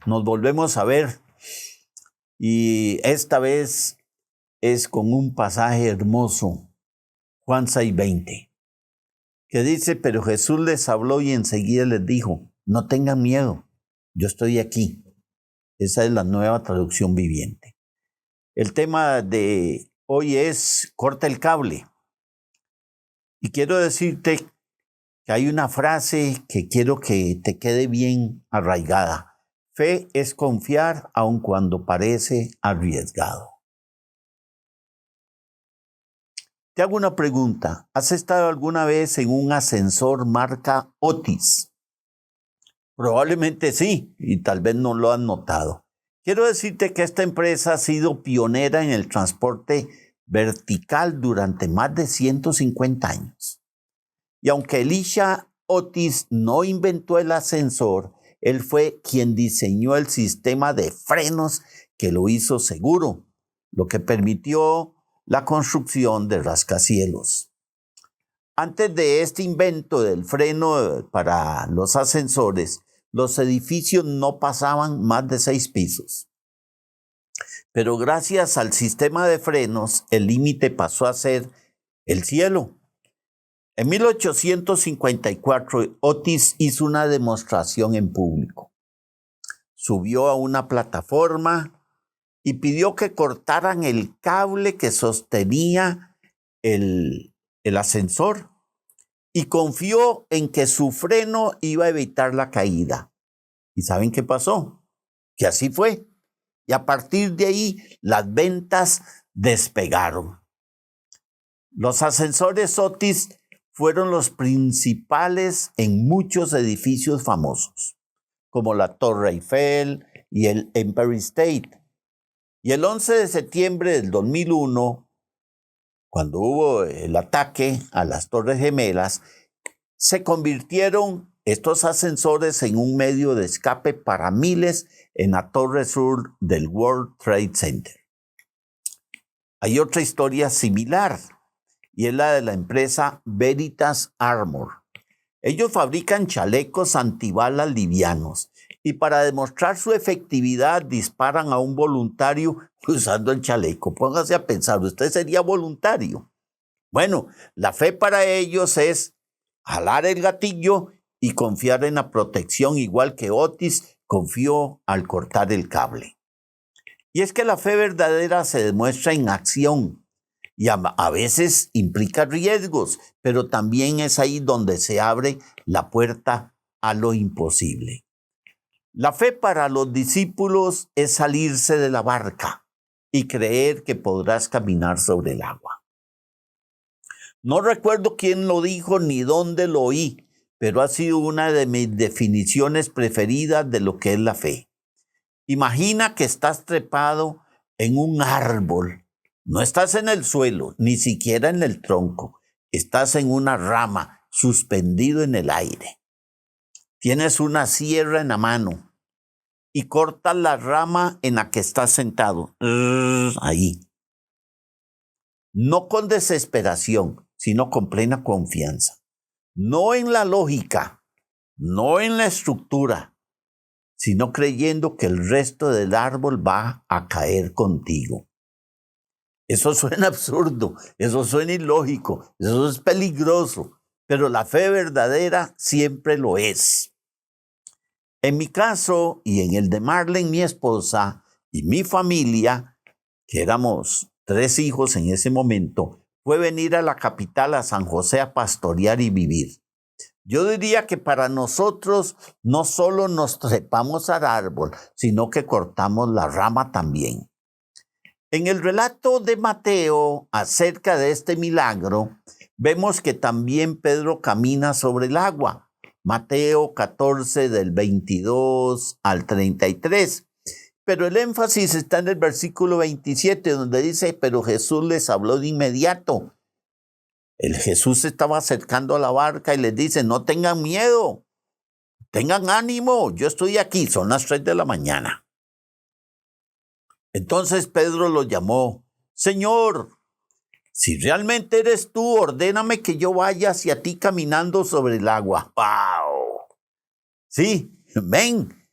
nos volvemos a ver y esta vez es con un pasaje hermoso, Juan 6:20, que dice, pero Jesús les habló y enseguida les dijo, no tengan miedo, yo estoy aquí. Esa es la Nueva Traducción Viviente. El tema de hoy es corta el cable. Y quiero decirte que hay una frase que quiero que te quede bien arraigada. Fe es confiar aun cuando parece arriesgado. Te hago una pregunta. ¿Has estado alguna vez en un ascensor marca Otis? Probablemente sí, y tal vez no lo has notado. Quiero decirte que esta empresa ha sido pionera en el transporte vertical durante más de 150 años. Y aunque Elisha Otis no inventó el ascensor, él fue quien diseñó el sistema de frenos que lo hizo seguro, lo que permitió la construcción de rascacielos. Antes de este invento del freno para los ascensores, los edificios no pasaban más de 6 pisos. Pero gracias al sistema de frenos, el límite pasó a ser el cielo. En 1854, Otis hizo una demostración en público. Subió a una plataforma y pidió que cortaran el cable que sostenía el ascensor y confió en que su freno iba a evitar la caída. ¿Y saben qué pasó? Que así fue. Y a partir de ahí, las ventas despegaron. Los ascensores Otis fueron los principales en muchos edificios famosos, como la Torre Eiffel y el Empire State. Y el 11 de septiembre del 2001, cuando hubo el ataque a las Torres Gemelas, se convirtieron estos ascensores en un medio de escape para miles en la Torre Sur del World Trade Center. Hay otra historia similar, y es la de la empresa Veritas Armor. Ellos fabrican chalecos antibalas livianos y para demostrar su efectividad disparan a un voluntario usando el chaleco. Póngase a pensar, ¿usted sería voluntario? Bueno, la fe para ellos es jalar el gatillo y confiar en la protección, igual que Otis confió al cortar el cable. Y es que la fe verdadera se demuestra en acción. Y a veces implica riesgos, pero también es ahí donde se abre la puerta a lo imposible. La fe para los discípulos es salirse de la barca y creer que podrás caminar sobre el agua. No recuerdo quién lo dijo ni dónde lo oí, pero ha sido una de mis definiciones preferidas de lo que es la fe. Imagina que estás trepado en un árbol. No estás en el suelo, ni siquiera en el tronco. Estás en una rama, suspendido en el aire. Tienes una sierra en la mano y cortas la rama en la que estás sentado. Ahí. No con desesperación, sino con plena confianza. No en la lógica, no en la estructura, sino creyendo que el resto del árbol va a caer contigo. Eso suena absurdo, eso suena ilógico, eso es peligroso, pero la fe verdadera siempre lo es. En mi caso y en el de Marlene, mi esposa, y mi familia, que éramos 3 hijos en ese momento, fue venir a la capital, a San José, a pastorear y vivir. Yo diría que para nosotros no solo nos trepamos al árbol, sino que cortamos la rama también. En el relato de Mateo acerca de este milagro, vemos que también Pedro camina sobre el agua. Mateo 14 del 22 al 33. Pero el énfasis está en el versículo 27, donde dice, pero Jesús les habló de inmediato. El Jesús se estaba acercando a la barca y les dice, no tengan miedo, tengan ánimo, yo estoy aquí, son las 3 de la mañana. Entonces Pedro lo llamó, Señor, si realmente eres tú, ordéname que yo vaya hacia ti caminando sobre el agua. ¡Wow! Sí, ven.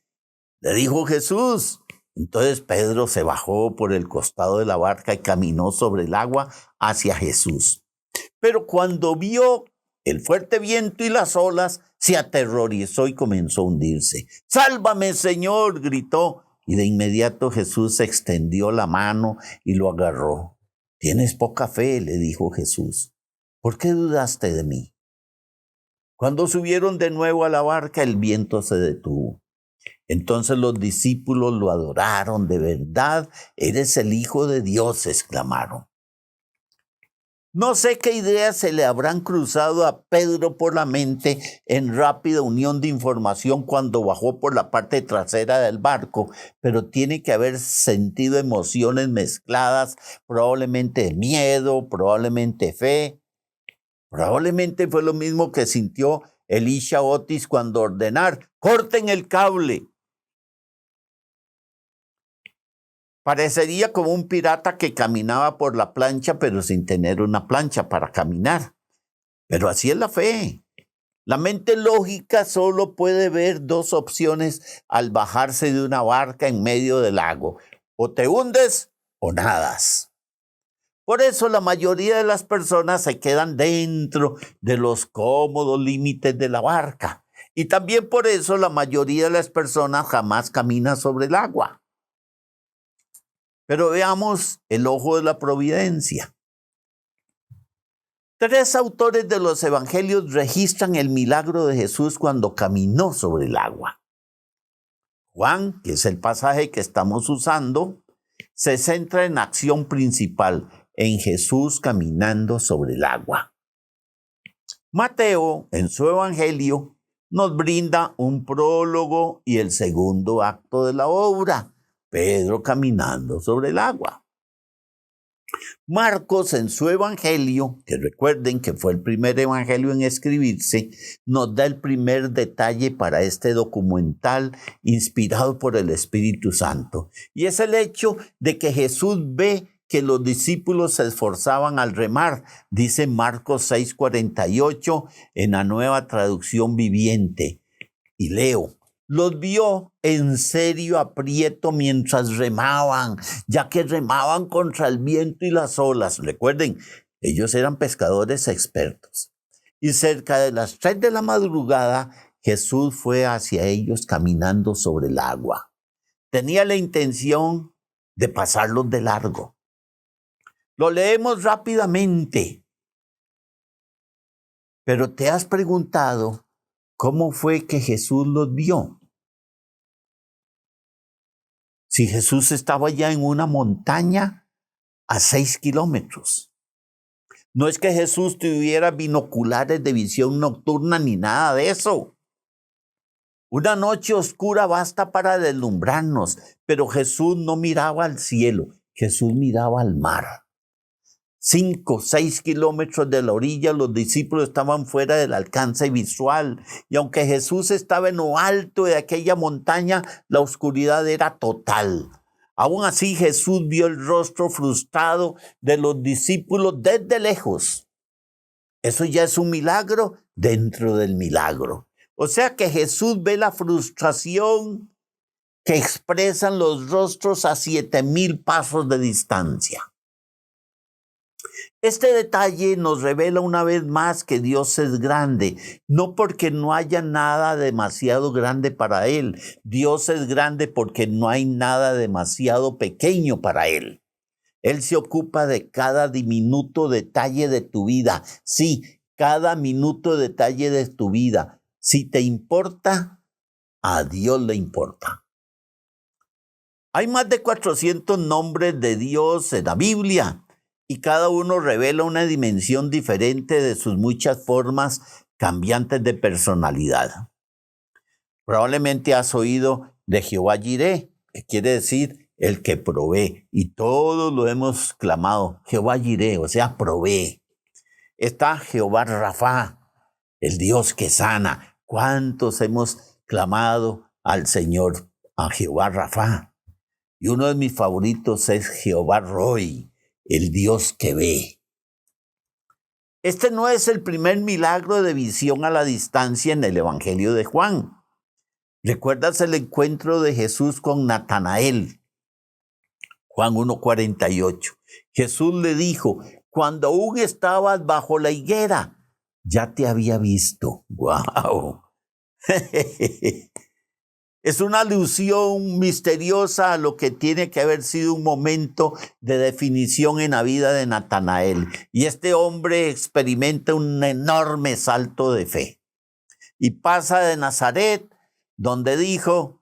le dijo Jesús. Entonces Pedro se bajó por el costado de la barca y caminó sobre el agua hacia Jesús. Pero cuando vio el fuerte viento y las olas, se aterrorizó y comenzó a hundirse. ¡Sálvame, Señor!, gritó. Y de inmediato Jesús extendió la mano y lo agarró. «Tienes poca fe», le dijo Jesús. «¿Por qué dudaste de mí?». Cuando subieron de nuevo a la barca, el viento se detuvo. Entonces los discípulos lo adoraron. «De verdad, eres el Hijo de Dios», exclamaron. No sé qué ideas se le habrán cruzado a Pedro por la mente en rápida unión de información cuando bajó por la parte trasera del barco, pero tiene que haber sentido emociones mezcladas, probablemente de miedo, probablemente fe. Probablemente fue lo mismo que sintió Elisha Otis cuando ordenar: «corten el cable». Parecería como un pirata que caminaba por la plancha, pero sin tener una plancha para caminar. Pero así es la fe. La mente lógica solo puede ver dos opciones al bajarse de una barca en medio del lago: o te hundes o nadas. Por eso la mayoría de las personas se quedan dentro de los cómodos límites de la barca. Y también por eso la mayoría de las personas jamás camina sobre el agua. Pero veamos el ojo de la providencia. 3 autores de los evangelios registran el milagro de Jesús cuando caminó sobre el agua. Juan, que es el pasaje que estamos usando, se centra en la acción principal, en Jesús caminando sobre el agua. Mateo, en su evangelio, nos brinda un prólogo y el segundo acto de la obra: Pedro caminando sobre el agua. Marcos, en su evangelio, que recuerden que fue el primer evangelio en escribirse, nos da el primer detalle para este documental inspirado por el Espíritu Santo. Y es el hecho de que Jesús ve que los discípulos se esforzaban al remar, dice Marcos 6:48 en la Nueva Traducción Viviente. Y leo: los vio en serio aprieto mientras remaban, ya que remaban contra el viento y las olas. Recuerden, ellos eran pescadores expertos. Y cerca de las 3 de la madrugada, Jesús fue hacia ellos caminando sobre el agua. Tenía la intención de pasarlos de largo. Lo leemos rápidamente. Pero ¿te has preguntado cómo fue que Jesús los vio? Si Jesús estaba ya en una montaña a 6 kilómetros. No es que Jesús tuviera binoculares de visión nocturna ni nada de eso. Una noche oscura basta para deslumbrarnos, pero Jesús no miraba al cielo, Jesús miraba al mar. 5, 6 kilómetros de la orilla, los discípulos estaban fuera del alcance visual. Y aunque Jesús estaba en lo alto de aquella montaña, la oscuridad era total. Aún así, Jesús vio el rostro frustrado de los discípulos desde lejos. Eso ya es un milagro dentro del milagro. O sea que Jesús ve la frustración que expresan los rostros a 7,000 pasos de distancia. Este detalle nos revela una vez más que Dios es grande, no porque no haya nada demasiado grande para Él. Dios es grande porque no hay nada demasiado pequeño para Él. Él se ocupa de cada diminuto detalle de tu vida. Sí, cada minuto detalle de tu vida. Si te importa, a Dios le importa. Hay más de 400 nombres de Dios en la Biblia. Y cada uno revela una dimensión diferente de sus muchas formas cambiantes de personalidad. Probablemente has oído de Jehová Jireh, que quiere decir el que provee. Y todos lo hemos clamado: Jehová Jireh, o sea, provee. Está Jehová Rafa, el Dios que sana. ¿Cuántos hemos clamado al Señor, a Jehová Rafa? Y uno de mis favoritos es Jehová Roy, el Dios que ve. Este no es el primer milagro de visión a la distancia en el Evangelio de Juan. ¿Recuerdas el encuentro de Jesús con Natanael? Juan 1:48. Jesús le dijo, cuando aún estabas bajo la higuera, ya te había visto. ¡Wow! Es una alusión misteriosa a lo que tiene que haber sido un momento de definición en la vida de Natanael. Y este hombre experimenta un enorme salto de fe. Y pasa de Nazaret, donde dijo,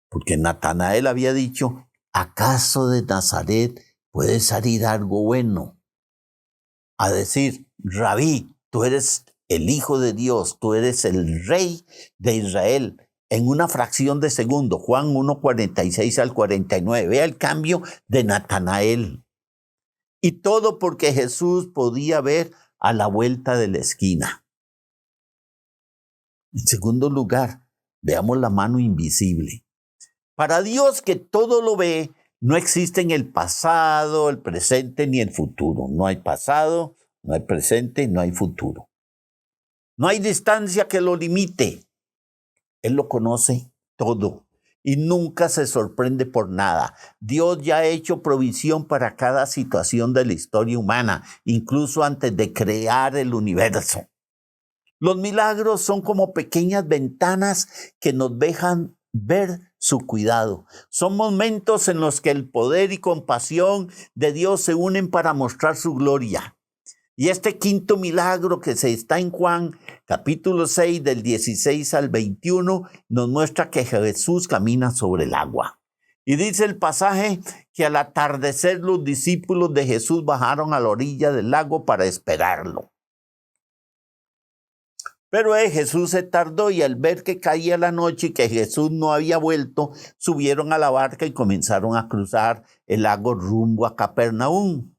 porque Natanael había dicho, ¿acaso de Nazaret puede salir algo bueno? A decir, Rabí, tú eres el Hijo de Dios, tú eres el Rey de Israel. En una fracción de segundo, Juan 1:46 al 49. Vea el cambio de Natanael. Y todo porque Jesús podía ver a la vuelta de la esquina. En segundo lugar, veamos la mano invisible. Para Dios, que todo lo ve, no existe en el pasado, el presente ni el futuro. No hay pasado, no hay presente, no hay futuro. No hay distancia que lo limite. Él lo conoce todo y nunca se sorprende por nada. Dios ya ha hecho provisión para cada situación de la historia humana, incluso antes de crear el universo. Los milagros son como pequeñas ventanas que nos dejan ver su cuidado. Son momentos en los que el poder y compasión de Dios se unen para mostrar su gloria. Y este quinto milagro que se está en Juan, capítulo 6, del 16 al 21, nos muestra que Jesús camina sobre el agua. Y dice el pasaje que al atardecer los discípulos de Jesús bajaron a la orilla del lago para esperarlo. Pero Jesús se tardó y al ver que caía la noche y que Jesús no había vuelto, subieron a la barca y comenzaron a cruzar el lago rumbo a Capernaum.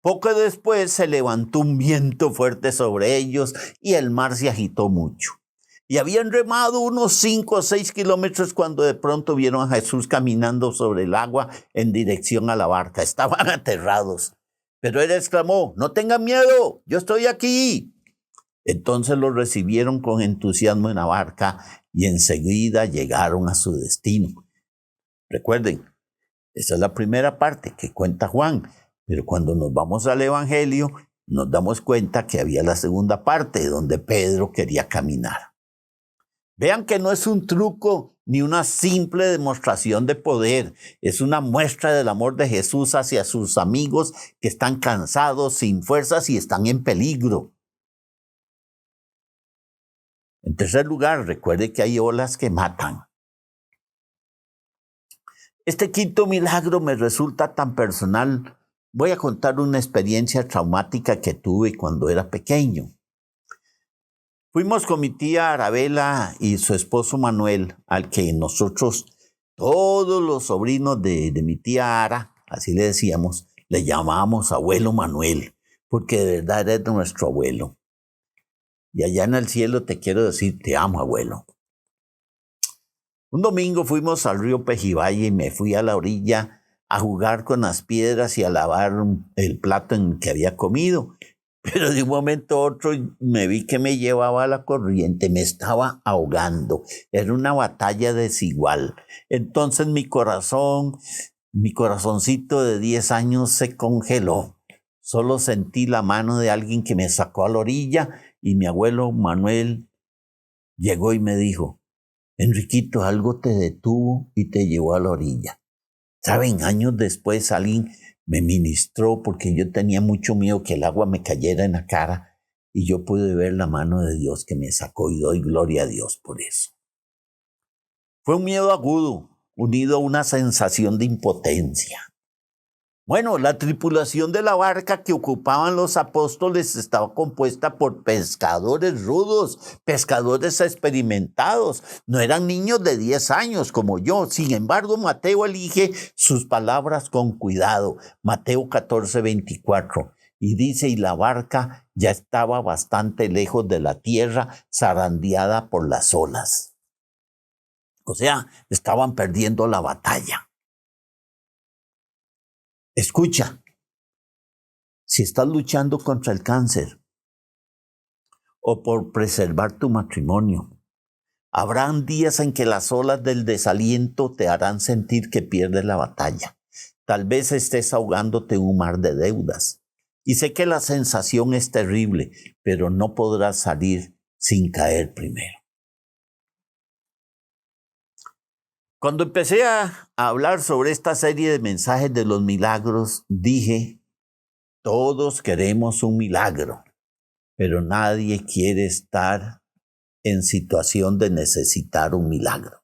Poco después se levantó un viento fuerte sobre ellos y el mar se agitó mucho. Y habían remado unos 5 o 6 kilómetros cuando de pronto vieron a Jesús caminando sobre el agua en dirección a la barca. Estaban aterrados. Pero él exclamó, no tengan miedo, yo estoy aquí. Entonces lo recibieron con entusiasmo en la barca y enseguida llegaron a su destino. Recuerden, esta es la primera parte que cuenta Juan. Pero cuando nos vamos al Evangelio, nos damos cuenta que había la segunda parte donde Pedro quería caminar. Vean que no es un truco ni una simple demostración de poder. Es una muestra del amor de Jesús hacia sus amigos que están cansados, sin fuerzas y están en peligro. En tercer lugar, recuerde que hay olas que matan. Este quinto milagro me resulta tan personal. Voy a contar una experiencia traumática que tuve cuando era pequeño. Fuimos con mi tía Arabela y su esposo Manuel, al que nosotros, todos los sobrinos de mi tía Ara, así le decíamos, le llamábamos abuelo Manuel, porque de verdad era nuestro abuelo. Y allá en el cielo te quiero decir, te amo, abuelo. Un domingo fuimos al río Pejivalle y me fui a la orilla a jugar con las piedras y a lavar el plato en que había comido. Pero de un momento a otro me vi que me llevaba a la corriente, me estaba ahogando. Era una batalla desigual. Entonces mi corazoncito de 10 años se congeló. Solo sentí la mano de alguien que me sacó a la orilla y mi abuelo Manuel llegó y me dijo, Enriquito, algo te detuvo y te llevó a la orilla. ¿Saben? Años después alguien me ministró porque yo tenía mucho miedo que el agua me cayera en la cara y yo pude ver la mano de Dios que me sacó y doy gloria a Dios por eso. Fue un miedo agudo, unido a una sensación de impotencia. Bueno, la tripulación de la barca que ocupaban los apóstoles estaba compuesta por pescadores rudos, pescadores experimentados. No eran niños de 10 años como yo. Sin embargo, Mateo elige sus palabras con cuidado. Mateo 14:24. Y dice, y la barca ya estaba bastante lejos de la tierra, zarandeada por las olas. O sea, estaban perdiendo la batalla. Escucha, si estás luchando contra el cáncer o por preservar tu matrimonio, Habrán días en que las olas del desaliento te harán sentir que pierdes la batalla. Tal vez estés ahogándote en un mar de deudas. Y sé que la sensación es terrible, pero no podrás salir sin caer primero. Cuando empecé a hablar sobre esta serie de mensajes de los milagros, dije, todos queremos un milagro, pero nadie quiere estar en situación de necesitar un milagro.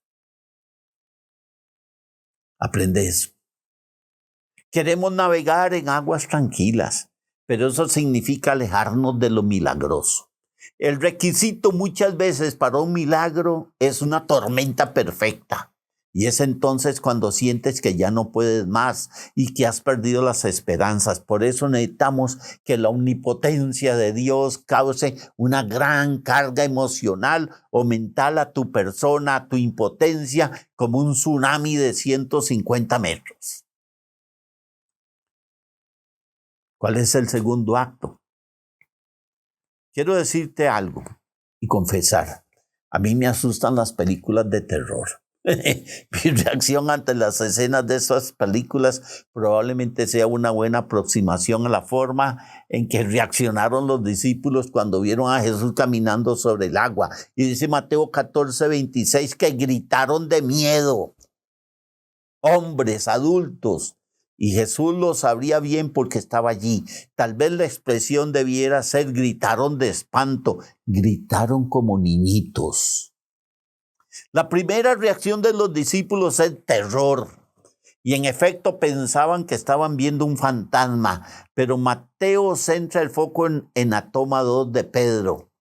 Aprende eso. Queremos navegar en aguas tranquilas, pero eso significa alejarnos de lo milagroso. El requisito muchas veces para un milagro es una tormenta perfecta. Y es entonces cuando sientes que ya no puedes más y que has perdido las esperanzas. Por eso necesitamos que la omnipotencia de Dios cause una gran carga emocional o mental a tu persona, a tu impotencia, como un tsunami de 150 metros. ¿Cuál es el segundo acto? Quiero decirte algo y confesar. A mí me asustan las películas de terror. Mi reacción ante las escenas de esas películas probablemente sea una buena aproximación a la forma en que reaccionaron los discípulos cuando vieron a Jesús caminando sobre el agua. Y dice Mateo 14:26 que gritaron de miedo. Hombres, adultos. Y Jesús lo sabría bien porque estaba allí. Tal vez la expresión debiera ser gritaron de espanto. Gritaron como niñitos. La primera reacción de los discípulos es terror. Y en efecto pensaban que estaban viendo un fantasma. Pero Mateo centra el foco en la toma 2 de Pedro.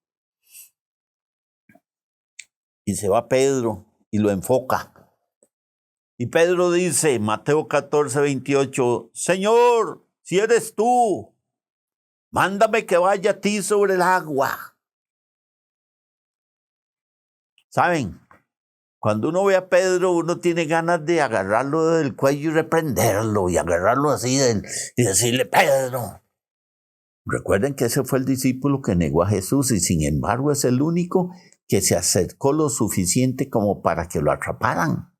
Y se va Pedro y lo enfoca. Y Pedro dice, Mateo 14:28, Señor, si eres tú, mándame que vaya a ti sobre el agua. ¿Saben? Cuando uno ve a Pedro, uno tiene ganas de agarrarlo del cuello y reprenderlo, y agarrarlo así y decirle, Pedro. Recuerden que ese fue el discípulo que negó a Jesús y sin embargo es el único que se acercó lo suficiente como para que lo atraparan.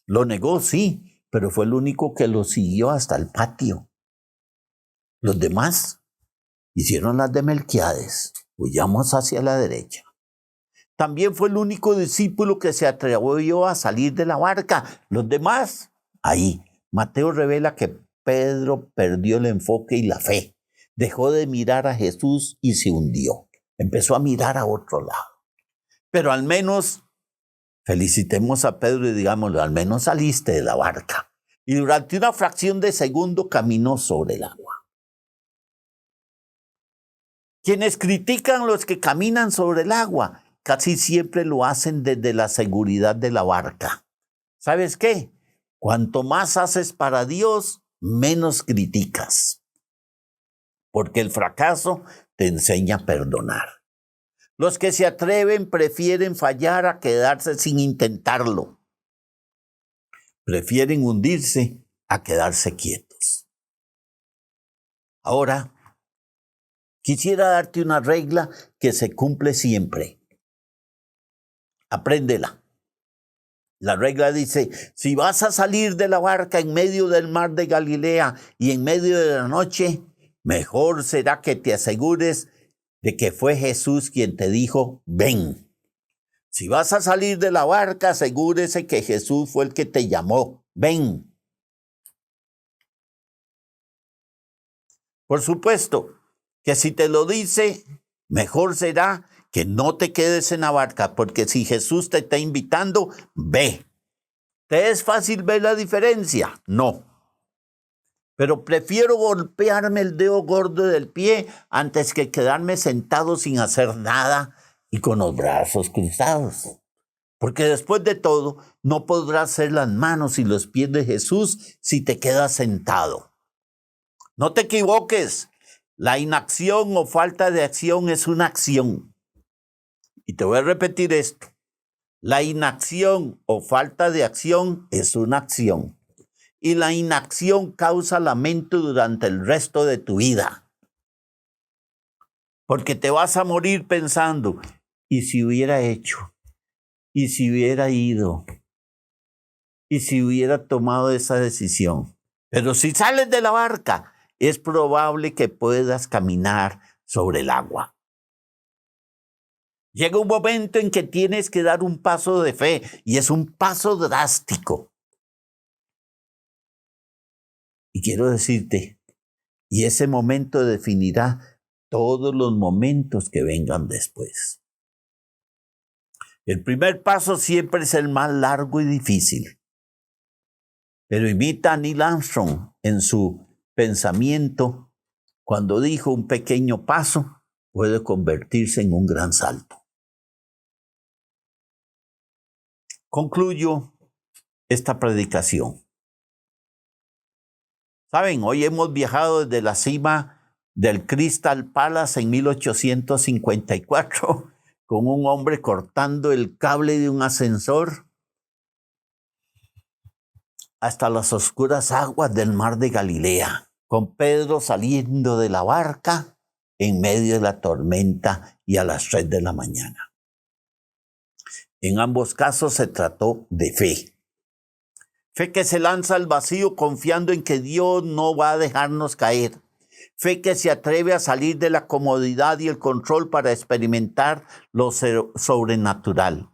Lo negó, sí, pero fue el único que lo siguió hasta el patio. Los demás hicieron las de Melquiades, huyamos hacia la derecha. También fue el único discípulo que se atrevió a salir de la barca. Los demás, ahí. Mateo revela que Pedro perdió el enfoque y la fe. Dejó de mirar a Jesús y se hundió. Empezó a mirar a otro lado. Pero al menos felicitemos a Pedro y digámosle, al menos saliste de la barca. Y durante una fracción de segundo caminó sobre el agua. Quienes critican los que caminan sobre el agua, casi siempre lo hacen desde la seguridad de la barca. ¿Sabes qué? Cuanto más haces para Dios, menos criticas. Porque el fracaso te enseña a perdonar. Los que se atreven prefieren fallar a quedarse sin intentarlo. Prefieren hundirse a quedarse quietos. Ahora, quisiera darte una regla que se cumple siempre. Apréndela. La regla dice, si vas a salir de la barca en medio del mar de Galilea y en medio de la noche, mejor será que te asegures de que fue Jesús quien te dijo, ven. Si vas a salir de la barca, asegúrese que Jesús fue el que te llamó, ven. Por supuesto que si te lo dice, mejor será que no te quedes en la barca, porque si Jesús te está invitando, ve. ¿Te es fácil ver la diferencia? No. Pero prefiero golpearme el dedo gordo del pie antes que quedarme sentado sin hacer nada y con los brazos cruzados. Porque después de todo, no podrás ser las manos y los pies de Jesús si te quedas sentado. No te equivoques. La inacción o falta de acción es una acción. Y te voy a repetir esto. La inacción o falta de acción es una acción. Y la inacción causa lamento durante el resto de tu vida. Porque te vas a morir pensando, ¿y si hubiera hecho? ¿Y si hubiera ido? ¿Y si hubiera tomado esa decisión? Pero si sales de la barca, es probable que puedas caminar sobre el agua. Llega un momento en que tienes que dar un paso de fe y es un paso drástico. Y quiero decirte, y ese momento definirá todos los momentos que vengan después. El primer paso siempre es el más largo y difícil. Pero imita a Neil Armstrong en su pensamiento cuando dijo: un pequeño paso puede convertirse en un gran salto. Concluyo esta predicación. Saben, hoy hemos viajado desde la cima del Crystal Palace en 1854 con un hombre cortando el cable de un ascensor hasta las oscuras aguas del mar de Galilea, con Pedro saliendo de la barca en medio de la tormenta y a las 3 de la mañana. En ambos casos se trató de fe. Fe que se lanza al vacío confiando en que Dios no va a dejarnos caer. Fe que se atreve a salir de la comodidad y el control para experimentar lo sobrenatural.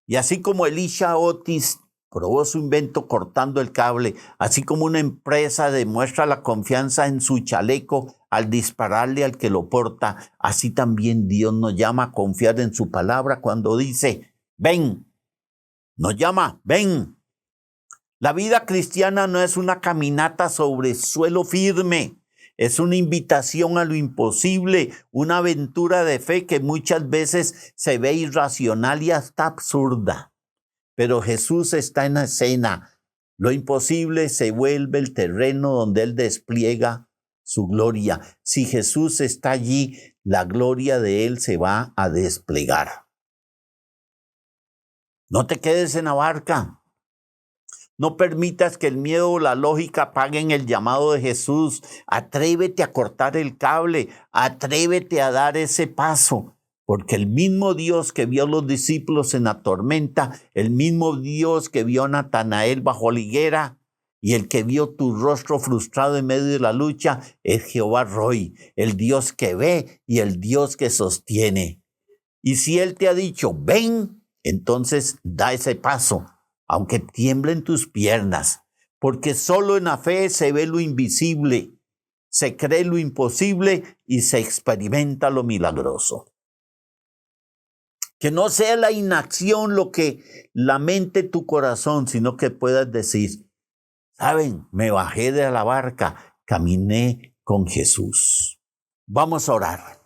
Y así como Elisha Otis probó su invento cortando el cable, así como una empresa demuestra la confianza en su chaleco al dispararle al que lo porta, así también Dios nos llama a confiar en su palabra cuando dice: ven. Nos llama: ven. La vida cristiana no es una caminata sobre suelo firme, es una invitación a lo imposible, una aventura de fe que muchas veces se ve irracional y hasta absurda. Pero Jesús está en la escena. Lo imposible se vuelve el terreno donde Él despliega su gloria. Si Jesús está allí, la gloria de Él se va a desplegar. No te quedes en la barca. No permitas que el miedo o la lógica apaguen el llamado de Jesús. Atrévete a cortar el cable. Atrévete a dar ese paso. Porque el mismo Dios que vio a los discípulos en la tormenta, el mismo Dios que vio a Natanael bajo la higuera y el que vio tu rostro frustrado en medio de la lucha, es Jehová Roy, el Dios que ve y el Dios que sostiene. Y si Él te ha dicho: ven, entonces da ese paso, aunque tiemblen tus piernas, porque solo en la fe se ve lo invisible, se cree lo imposible y se experimenta lo milagroso. Que no sea la inacción lo que lamente tu corazón, sino que puedas decir: ¿saben? Me bajé de la barca, caminé con Jesús. Vamos a orar.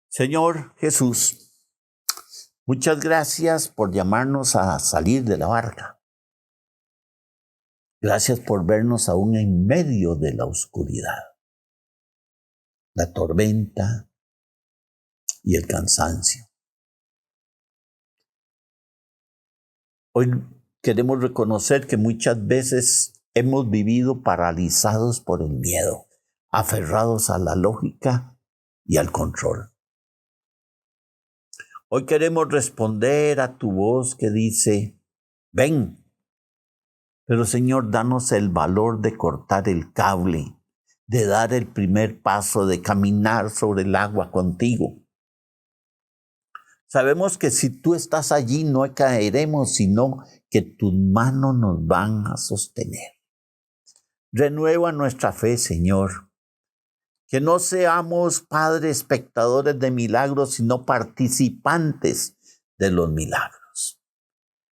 Señor Jesús, muchas gracias por llamarnos a salir de la barca. Gracias por vernos aún en medio de la oscuridad, la tormenta y el cansancio. Hoy queremos reconocer que muchas veces hemos vivido paralizados por el miedo, aferrados a la lógica y al control. Hoy queremos responder a tu voz que dice: ven. Pero Señor, danos el valor de cortar el cable, de dar el primer paso, de caminar sobre el agua contigo. Sabemos que si tú estás allí no caeremos, sino que tus manos nos van a sostener. Renueva nuestra fe, Señor. Que no seamos, Padre, espectadores de milagros, sino participantes de los milagros.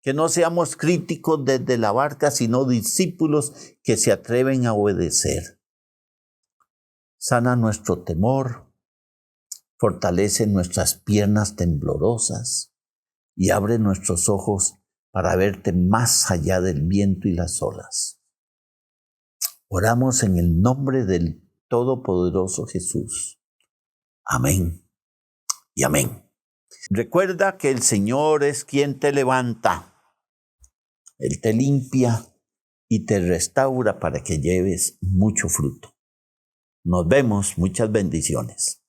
Que no seamos críticos desde la barca, sino discípulos que se atreven a obedecer. Sana nuestro temor, fortalece nuestras piernas temblorosas y abre nuestros ojos para verte más allá del viento y las olas. Oramos en el nombre del Todopoderoso Jesús. Amén y amén. Recuerda que el Señor es quien te levanta. Él te limpia y te restaura para que lleves mucho fruto. Nos vemos, muchas bendiciones.